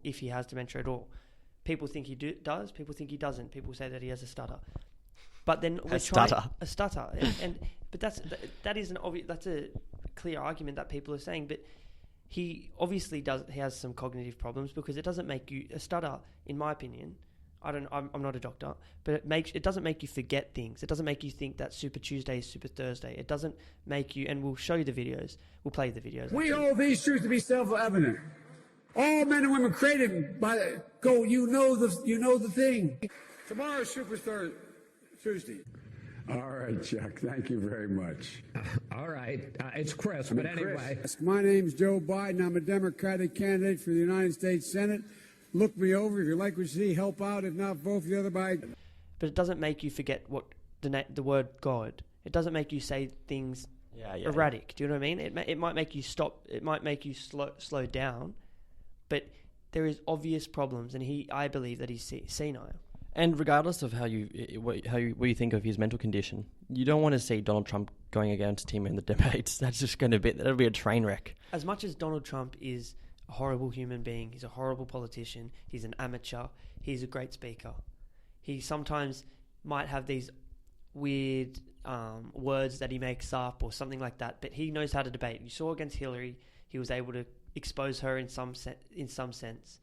if he has dementia at all. People think he does. People think he doesn't. People say that he has a stutter. But then a stutter. But that is an obvious. That's a clear argument that people are saying. But he obviously does. He has some cognitive problems because it doesn't make you a stutter. In my opinion, I'm not a doctor, but it doesn't make you forget things. It doesn't make you think that Super Tuesday is Super Thursday. It doesn't make you. And we'll show you the videos. We'll play the videos. We hold these truths to be self-evident. All men and women created by go. You know the thing. Tomorrow's Super Tuesday. All right, Chuck. Thank you very much. All right. It's Chris, but anyway. Chris. My name's Joe Biden. I'm a Democratic candidate for the United States Senate. Look me over. If you like what you see, help out. If not, vote for the other Biden. But it doesn't make you forget what the word God. It doesn't make you say things erratic. Do you know what I mean? It might make you stop. It might make you slow down. But there is obvious problems, and I believe that he's senile. And regardless of what you think of his mental condition, you don't want to see Donald Trump going against him in the debates. That's just that'll be a train wreck. As much as Donald Trump is a horrible human being, he's a horrible politician, he's an amateur, he's a great speaker. He sometimes might have these weird words that he makes up or something like that, but he knows how to debate. You saw against Hillary, he was able to expose her in some sense.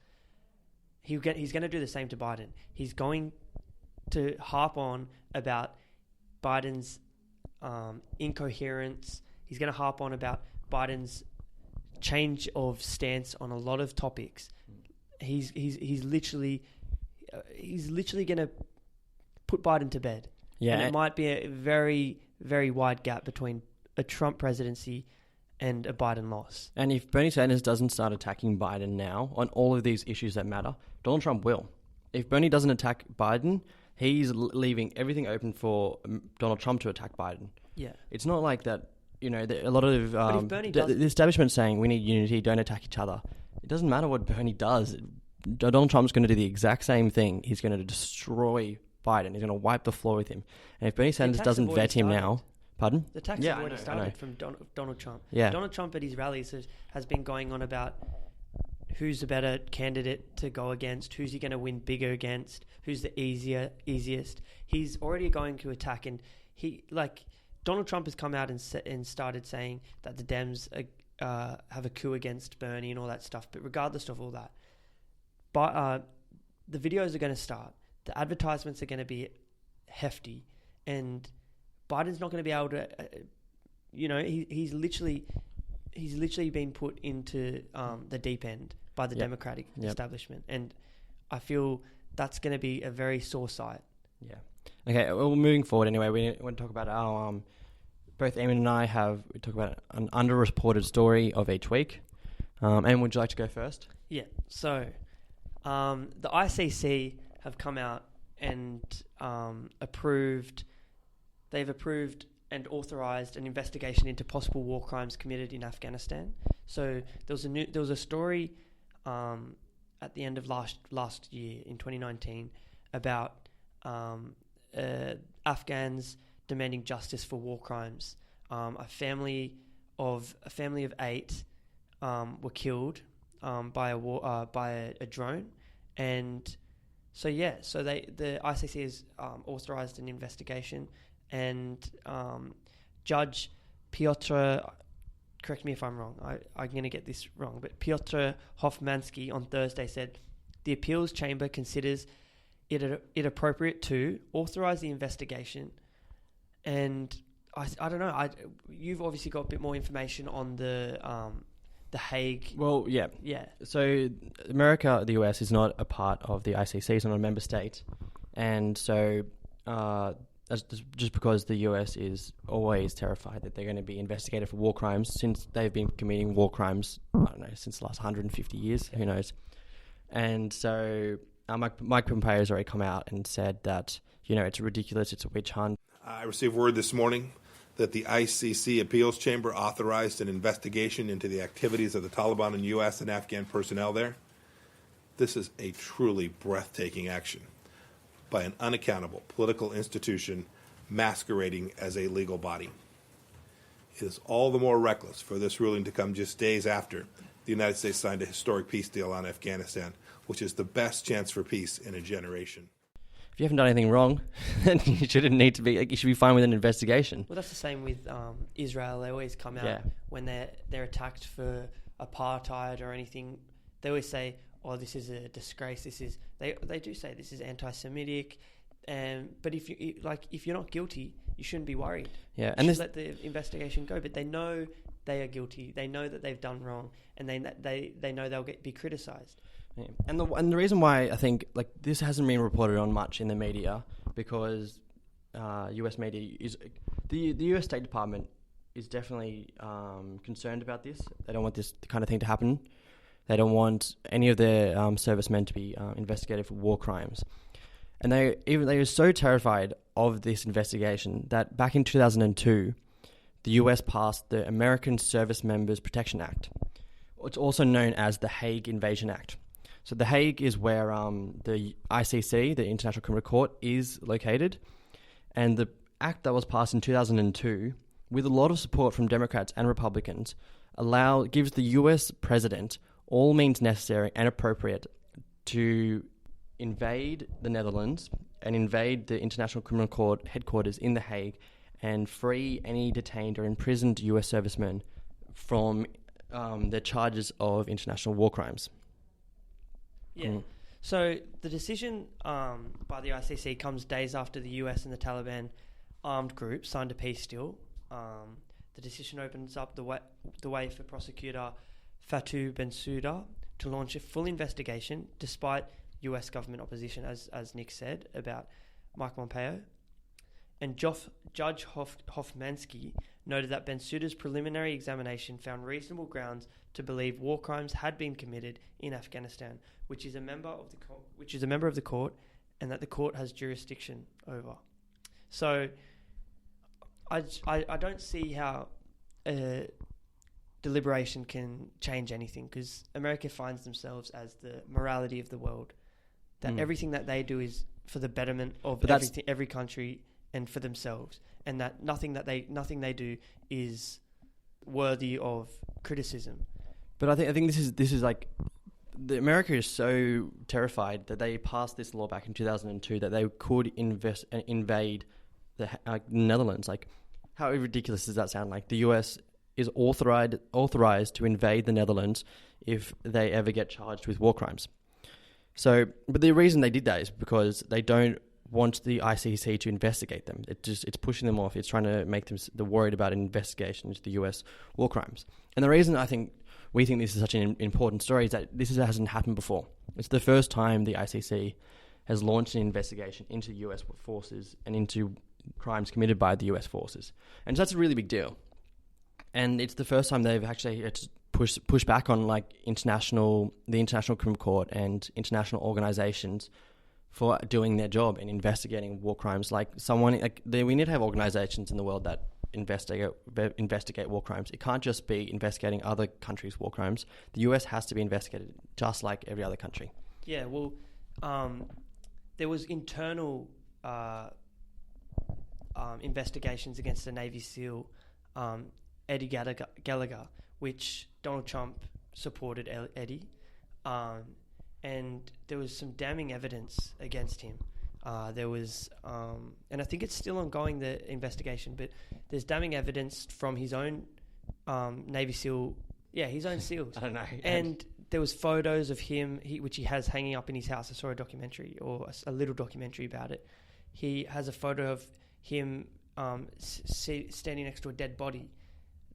He's going to do the same to Biden. He's going to harp on about Biden's incoherence. He's going to harp on about Biden's change of stance on a lot of topics. He's literally going to put Biden to bed. Yeah, and it might be a very, very wide gap between a Trump presidency and a Biden loss. And if Bernie Sanders doesn't start attacking Biden now on all of these issues that matter, Donald Trump will. If Bernie doesn't attack Biden, he's leaving everything open for Donald Trump to attack Biden. Yeah. It's not like that, a lot of the establishment saying we need unity, don't attack each other. It doesn't matter what Bernie does. Donald Trump's going to do the exact same thing. He's going to destroy Biden. He's going to wipe the floor with him. And if Bernie Sanders doesn't vet him now... Pardon? The attacks have already started from Donald Trump. Yeah. Donald Trump at his rallies has been going on about who's the better candidate to go against, who's he going to win bigger against, who's the easiest. He's already going to attack, and Donald Trump has come out and started saying that the Dems have a coup against Bernie and all that stuff. But regardless of all that, the videos are going to start. The advertisements are going to be hefty, and Biden's not going to be able to, he's literally been put into the deep end by the Democratic establishment, and I feel that's going to be a very sore sight. Yeah. Okay. Well, moving forward, anyway, we want to talk about our both Aymon and I we talk about an underreported story of each week. And would you like to go first? Yeah. So, the ICC have come out and approved. They've approved and authorized an investigation into possible war crimes committed in Afghanistan. So there was a story at the end of last year in 2019 about Afghans demanding justice for war crimes. A family of 8 were killed by a drone, and so the ICC has authorized an investigation. And Judge Piotr, correct me if I'm wrong, I'm going to get this wrong, but Piotr Hofmansky on Thursday said the appeals chamber considers it appropriate to authorize the investigation. And I don't know, you've obviously got a bit more information on the Hague. Well, yeah. Yeah. So America, the US, is not a part of the ICC, it's not a member state. And so... just because the US is always terrified that they're going to be investigated for war crimes, since they've been committing war crimes, since the last 150 years, who knows. And so Mike Pompeo has already come out and said that, it's ridiculous, it's a witch hunt. I received word this morning that the ICC Appeals Chamber authorized an investigation into the activities of the Taliban and U.S. and Afghan personnel there. This is a truly breathtaking action by an unaccountable political institution masquerading as a legal body. It is all the more reckless for this ruling to come just days after the United States signed a historic peace deal on Afghanistan, which is the best chance for peace in a generation. If you haven't done anything wrong, then you shouldn't need to be. You should be fine with an investigation. Well, that's the same with Israel. They always come out when they're attacked for apartheid or anything. They always say, "Oh, this is a disgrace. This is." They do say this is anti-Semitic, but if you're not guilty, you shouldn't be worried. Yeah, and let the investigation go. But they know they are guilty. They know that they've done wrong, and they know they'll be criticised. Yeah. And the reason why I think this hasn't been reported on much in the media, because US media is the US State Department is definitely concerned about this. They don't want this kind of thing to happen. They don't want any of their servicemen to be investigated for war crimes. And they were so terrified of this investigation that back in 2002, the US passed the American Service Members Protection Act. It's also known as the Hague Invasion Act. So The Hague is where the ICC, the International Criminal Court, is located. And the act that was passed in 2002, with a lot of support from Democrats and Republicans, gives the US president all means necessary and appropriate to invade the Netherlands and invade the International Criminal Court headquarters in The Hague and free any detained or imprisoned US servicemen from their charges of international war crimes. Yeah. So the decision by the ICC comes days after the US and the Taliban armed group signed a peace deal. The decision opens up the way for prosecutor Fatou Bensouda to launch a full investigation, despite US government opposition, as Nick said, about Mike Pompeo. And Judge Hofmansky noted that Bensouda's preliminary examination found reasonable grounds to believe war crimes had been committed in Afghanistan, which is a member of the court, and that the court has jurisdiction over. So, I don't see how deliberation can change anything, because America finds themselves as the morality of the world. That everything that they do is for the betterment of every country and for themselves, and that nothing they do is worthy of criticism. But I think this is like, America is so terrified that they passed this law back in 2002 that they could invade the Netherlands. Like, how ridiculous does that sound? Like, the US is authorized to invade the Netherlands if they ever get charged with war crimes. So, but the reason they did that is because they don't want the ICC to investigate them. It's pushing them off. It's trying to make them worried about an investigation into the US war crimes. And the reason we think this is such an important story is that this hasn't happened before. It's the first time the ICC has launched an investigation into US forces and into crimes committed by the US forces. And so that's a really big deal. And it's the first time they've actually had to push back on the International Criminal Court and international organizations for doing their job in investigating war crimes. We need to have organizations in the world that investigate war crimes. It can't just be investigating other countries' war crimes. The US has to be investigated just like every other country. Yeah, well, there was internal investigations against the Navy SEAL Eddie Gallagher, which Donald Trump supported Eddie, and there was some damning evidence against him. There was, and I think it's still ongoing, the investigation, but there's damning evidence from his own Navy SEAL, his own SEALs. I don't know. And there was photos of him, which he has hanging up in his house. I saw a documentary, or a little documentary about it. He has a photo of him standing next to a dead body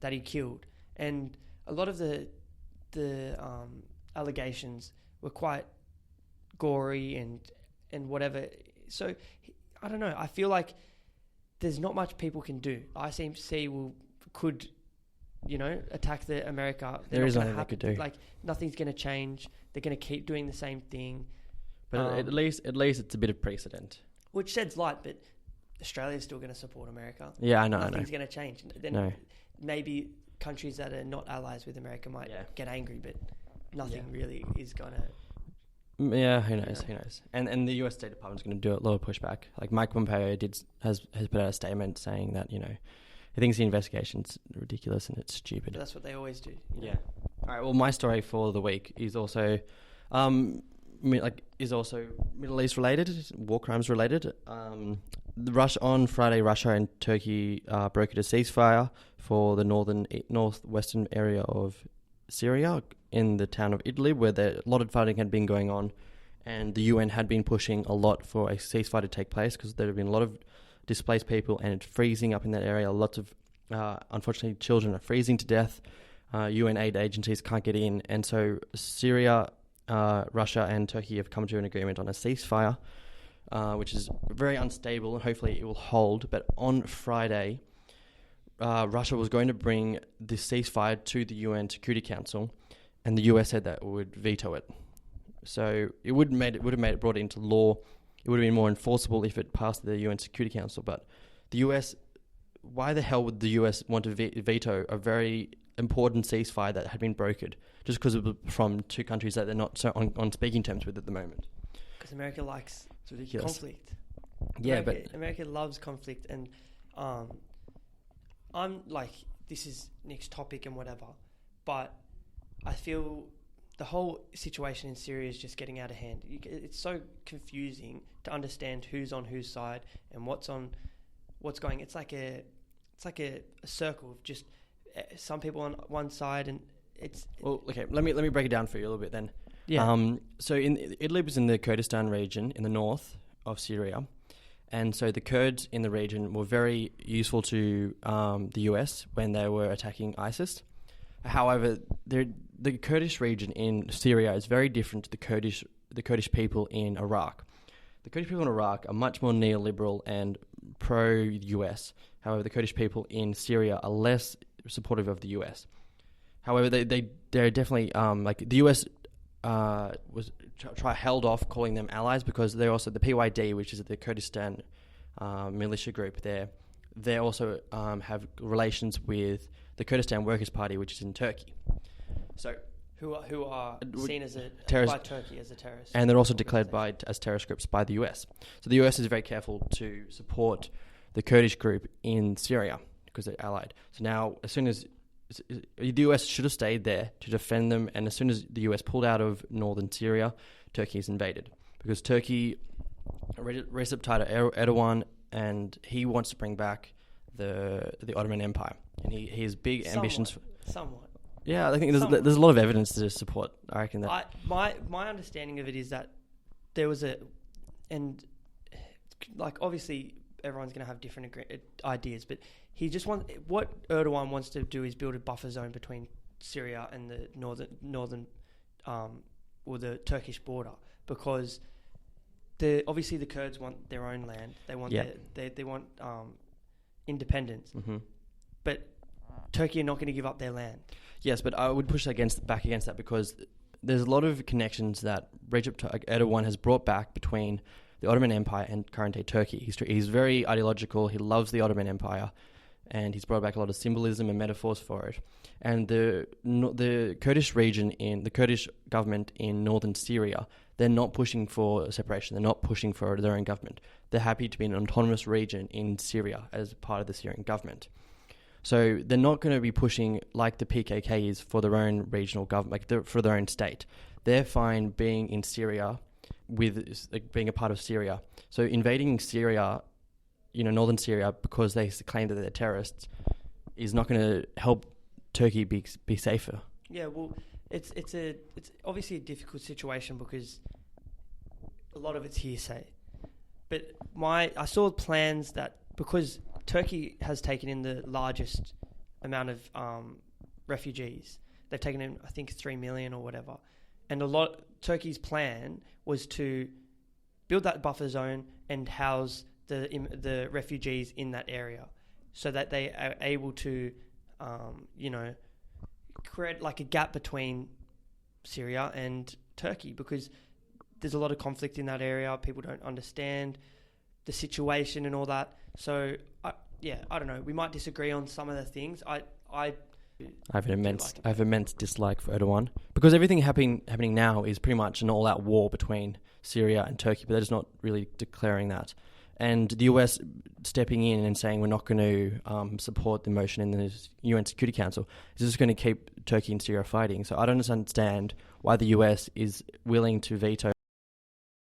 that he killed. And a lot of the allegations were quite gory and whatever. So, I don't know. I feel like there's not much people can do. ICC could, attack America. There is nothing they could do. Nothing's going to change. They're going to keep doing the same thing. But at least it's a bit of precedent. Which sheds light, but Australia's still going to support America. Yeah, I know. Nothing's going to change. Then maybe countries that are not allies with America might get angry, but nothing really is going to... Yeah, who knows? Who knows? And the US State Department's going to do a lot of pushback. Like, Mike Pompeo has put out a statement saying that he thinks the investigation's ridiculous and it's stupid. But that's what they always do. Yeah. All right. Well, my story for the week is also, Middle East related, war crimes related. On Friday, Russia and Turkey brokered a ceasefire for the northwestern area of Syria in the town of Idlib, where a lot of fighting had been going on, and the UN had been pushing a lot for a ceasefire to take place because there have been a lot of displaced people and it's freezing up in that area. Lots of, unfortunately, children are freezing to death. UN aid agencies can't get in, and so Syria, Russia and Turkey have come to an agreement on a ceasefire, which is very unstable, and hopefully it will hold. But on Friday, Russia was going to bring this ceasefire to the UN Security Council, and the US said that it would veto it. So it would have made it brought it into law. It would have been more enforceable if it passed the UN Security Council. But the US, why the hell would the US want to veto a very important ceasefire that had been brokered just because it was from two countries that they're not so on speaking terms with at the moment? Because America likes conflict. Yeah, America loves conflict, and I'm like, this is Nick's topic and whatever, but I feel the whole situation in Syria is just getting out of hand. It's so confusing to understand who's on whose side and what's going. It's like a circle of just some people on one side, and it's... Well, okay, let me break it down for you a little bit then. Yeah. So Idlib is in the Kurdistan region in the north of Syria, and so the Kurds in the region were very useful to the US when they were attacking ISIS. However, the Kurdish region in Syria is very different to the Kurdish people in Iraq. The Kurdish people in Iraq are much more neoliberal and pro-US. However, the Kurdish people in Syria are less supportive of the US. However, they're definitely like the US held off calling them allies because they're also the PYD, which is the Kurdistan militia group. They also have relations with the Kurdistan Workers' Party, which is in Turkey. So who are seen as by Turkey as a terrorist, and they're also declared as terrorist groups by the US. So the US is very careful to support the Kurdish group in Syria because they're allied. So now, as soon as the US should have stayed there to defend them, and as soon as the US pulled out of northern Syria, Turkey is invaded because Turkey, Recep Tayyip Erdogan, and he wants to bring back the Ottoman Empire, and he has big ambitions. Somewhat. Yeah, I think there's a lot of evidence to support. I reckon that. My understanding of it is that there was obviously everyone's going to have different ideas, but what Erdogan wants to do is build a buffer zone between Syria and the northern or the Turkish border, because obviously the Kurds want their own land. They want they want independence, but Turkey are not going to give up their land. Yes, but I would push back against that because there's a lot of connections that Recep Tayyip Erdogan has brought back between the Ottoman Empire and current-day Turkey. He's very ideological. He loves the Ottoman Empire, and he's brought back a lot of symbolism and metaphors for it. And the Kurdish region the Kurdish government in northern Syria, they're not pushing for separation. They're not pushing for their own government. They're happy to be an autonomous region in Syria as part of the Syrian government. So they're not going to be pushing like the PKK is for their own regional government, for their own state. They're fine being in Syria with being a part of Syria. So invading Syria, northern Syria, because they claim that they're terrorists, is not going to help Turkey be safer. Yeah, well, it's obviously a difficult situation because a lot of it's hearsay. But I saw plans that because Turkey has taken in the largest amount of refugees. They've taken in, I think, 3 million or whatever. And Turkey's plan was to build that buffer zone and house the refugees in that area, so that they are able to, create like a gap between Syria and Turkey, because there's a lot of conflict in that area. People don't understand the situation and all that. So, I don't know. We might disagree on some of the things. I have an immense dislike for Erdogan because everything happening now is pretty much an all-out war between Syria and Turkey, but they're just not really declaring that. And the US stepping in and saying we're not going to support the motion in the UN Security Council is just going to keep Turkey and Syria fighting. So I don't understand why the US is willing to veto